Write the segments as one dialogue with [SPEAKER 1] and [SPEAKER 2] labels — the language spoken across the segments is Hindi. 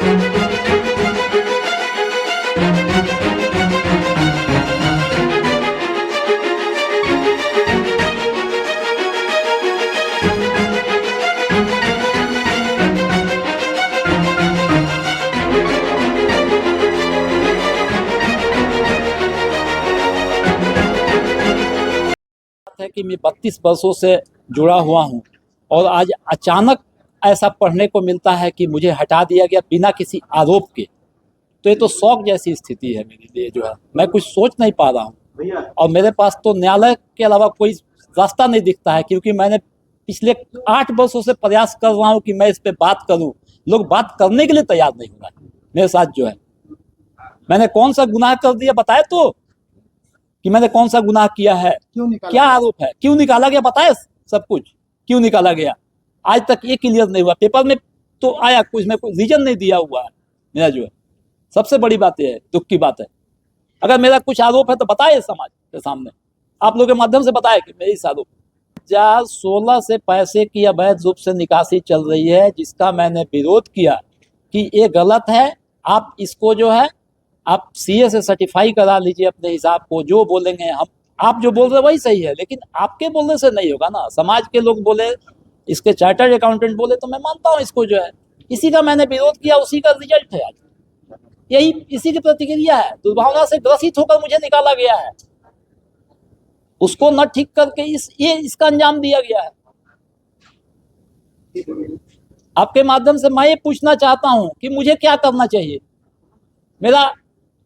[SPEAKER 1] है कि मैं 32 वर्षों से जुड़ा हुआ हूं और आज अचानक ऐसा पढ़ने को मिलता है कि मुझे हटा दिया गया बिना किसी आरोप के। तो ये तो शौक जैसी स्थिति है मेरे लिए, जो है मैं कुछ सोच नहीं पा रहा हूँ और मेरे पास तो न्यायालय के अलावा कोई रास्ता नहीं दिखता है, क्योंकि मैंने पिछले 8 वर्षों से प्रयास कर रहा हूँ कि मैं इस पे बात करूँ। लोग बात करने के लिए तैयार नहीं हो रहा है मेरे साथ। जो है मैंने कौन सा गुनाह कर दिया बताए तो, कि मैंने कौन सा गुनाह किया है, क्या आरोप है, क्यों निकाला गया बताए सब कुछ, क्यों निकाला गया आज तक ये क्लियर नहीं हुआ। पेपर में तो आया कुछ, में कोई रीजन नहीं दिया हुआ है मेरा। जो है सबसे बड़ी बात यह है, दुख की बात है। अगर मेरा कुछ आरोप है तो बताए समाज के सामने, आप लोगों के माध्यम से बताए कि मेरी आरोप। 2016 से पैसे की अवैध रूप से निकासी चल रही है, जिसका मैंने विरोध किया कि ये गलत है। आप इसको जो है आप सीए से सर्टिफाई करा लीजिए अपने हिसाब को, जो बोलेंगे हम, आप जो बोल रहे वही सही है, लेकिन आपके बोलने से नहीं होगा ना। समाज के लोग बोले, इसके चार्टर्ड अकाउंटेंट बोले तो मैं मानता हूँ इसको। जो है इसी का मैंने विरोध किया, उसी का रिजल्ट है आज। यही इसी की प्रतिक्रिया है। दुर्भावना से ग्रसित होकर मुझे निकाला गया है, उसको न ठीक करके इसका अंजाम दिया गया है। आपके माध्यम से मैं ये पूछना चाहता हूं कि मुझे क्या करना चाहिए,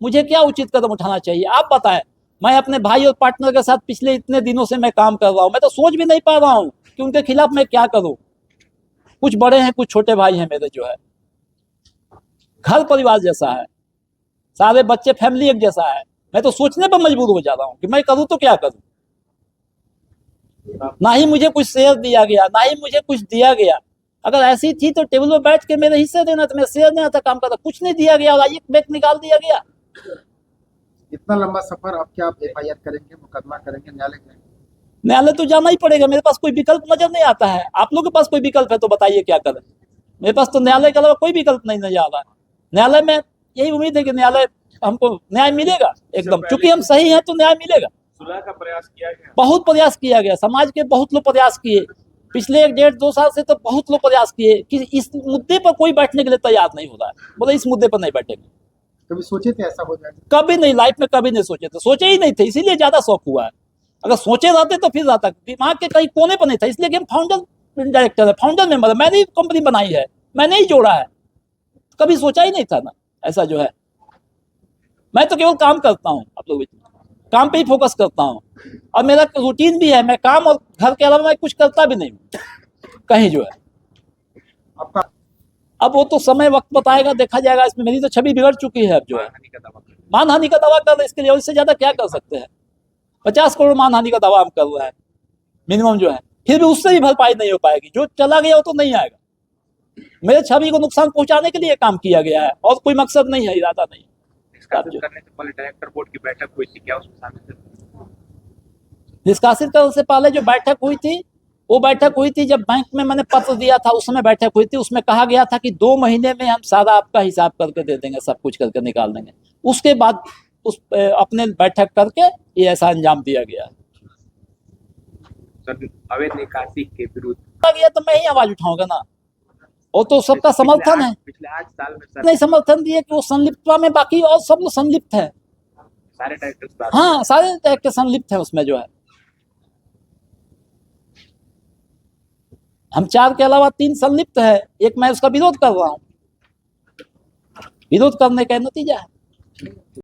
[SPEAKER 1] मुझे क्या उचित कदम उठाना चाहिए, आप बताएं। मैं अपने भाई और पार्टनर के साथ पिछले इतने दिनों से मैं काम कर रहा हूं, मैं तो सोच भी नहीं पा रहा हूं कि उनके खिलाफ मैं क्या करूं। कुछ बड़े हैं, कुछ छोटे भाई हैं मेरे। जो है घर परिवार जैसा है, सारे बच्चे, फैमिली एक जैसा है। मैं तो सोचने पर मजबूर हो जा रहा हूं कि मैं करूं तो क्या करूं। ना ही मुझे कुछ शेयर दिया गया, ना ही मुझे कुछ दिया गया। अगर ऐसी थी तो टेबल पर बैठ के मेरे हिस्से देना था, मैं शेयर देना था, काम करता। कुछ नहीं दिया गया और एक बैग निकाल दिया गया।
[SPEAKER 2] इतना लंबा सफर, अब क्या आप एफआईआर करेंगे, मुकदमा करेंगे, न्यायालय करेंगे?
[SPEAKER 1] न्यायालय तो जाना ही पड़ेगा, मेरे पास कोई विकल्प नजर नहीं आता है। आप लोगों के पास कोई विकल्प है तो बताइए क्या करें। मेरे पास तो न्यायालय के अलावा कोई विकल्प नहीं नजर आ रहा है। न्यायालय में यही उम्मीद है कि न्यायालय हमको न्याय मिलेगा एकदम, क्योंकि हम सही हैं तो न्याय मिलेगा।
[SPEAKER 3] सुलह का प्रयास किया गया,
[SPEAKER 1] बहुत प्रयास किया गया, समाज के बहुत लोग प्रयास किए। पिछले 1-1.5-2 साल से तो बहुत लोग प्रयास किए कि इस मुद्दे पर कोई बैठने के लिए तैयार नहीं हो रहा है। बोले इस मुद्दे पर नहीं बैठेंगे।
[SPEAKER 2] कभी सोचे थे ऐसा हो जाएगा?
[SPEAKER 1] कभी नहीं, लाइफ में कभी नहीं सोचे थे, सोचे ही नहीं थे, इसीलिए ज्यादा शौक हुआ है। अगर सोचे रहते तो फिर रहता, दिमाग के कहीं कोने पर नहीं था। इसलिए कि हम फाउंडर डायरेक्टर है, फाउंडर मेंबर है, मैंने ही कंपनी बनाई है, मैंने ही जोड़ा है। कभी सोचा ही नहीं था ना ऐसा। जो है मैं तो केवल काम करता हूँ, आप लोग काम पे ही फोकस करता हूँ, और मेरा रूटीन भी है, मैं काम और घर के अलावा मैं कुछ करता भी नहीं कहीं। जो है
[SPEAKER 2] आपका
[SPEAKER 1] अब वो तो समय वक्त बताएगा, देखा जाएगा। इसमें मेरी तो छवि बिगड़ चुकी है अब। जो है मानहानि का दावा कर रहे, इसके लिए इससे ज्यादा क्या कर सकते हैं। 50 करोड़ मानहानि का दावा हम कर रहे हैं मिनिमम। जो है फिर भी उससे भी भरपाई नहीं हो पाएगी। जो चला गया वो तो नहीं आएगा। मेरे छवि को नुकसान पहुंचाने के लिए काम किया गया है, और कोई मकसद नहीं है, इरादा नहीं है।
[SPEAKER 3] करने से पहले डायरेक्टर बोर्ड की बैठक हुई थी, क्या उसमें शामिल थे?
[SPEAKER 1] निष्कासित करने से पहले जो बैठक हुई थी, वो बैठक हुई थी जब बैंक में मैंने पत्र दिया था, उस समय बैठक हुई थी। उसमें कहा गया था कि 2 महीने में हम सारा आपका हिसाब करके दे देंगे, सब कुछ करके निकाल देंगे। उसके बाद उस अपने बैठक करके ये ऐसा अंजाम दिया गया।
[SPEAKER 3] सर, अवैध निकासी के विरुद्ध
[SPEAKER 1] गया तो मैं ही आवाज उठाऊंगा ना, वो तो सबका समर्थन है।
[SPEAKER 3] पिछले 8 साल में सर
[SPEAKER 1] नहीं समर्थन दिए कि वो संलिप्तता में, बाकी और सब लोग संलिप्त है।
[SPEAKER 3] सारे डायरेक्टर्स,
[SPEAKER 1] हाँ सारे डायरेक्टर संलिप्त है उसमें। जो है हम 4 के अलावा 3 संलिप्त है, एक मैं उसका विरोध कर रहा हूँ। विरोध करने का नतीजा है।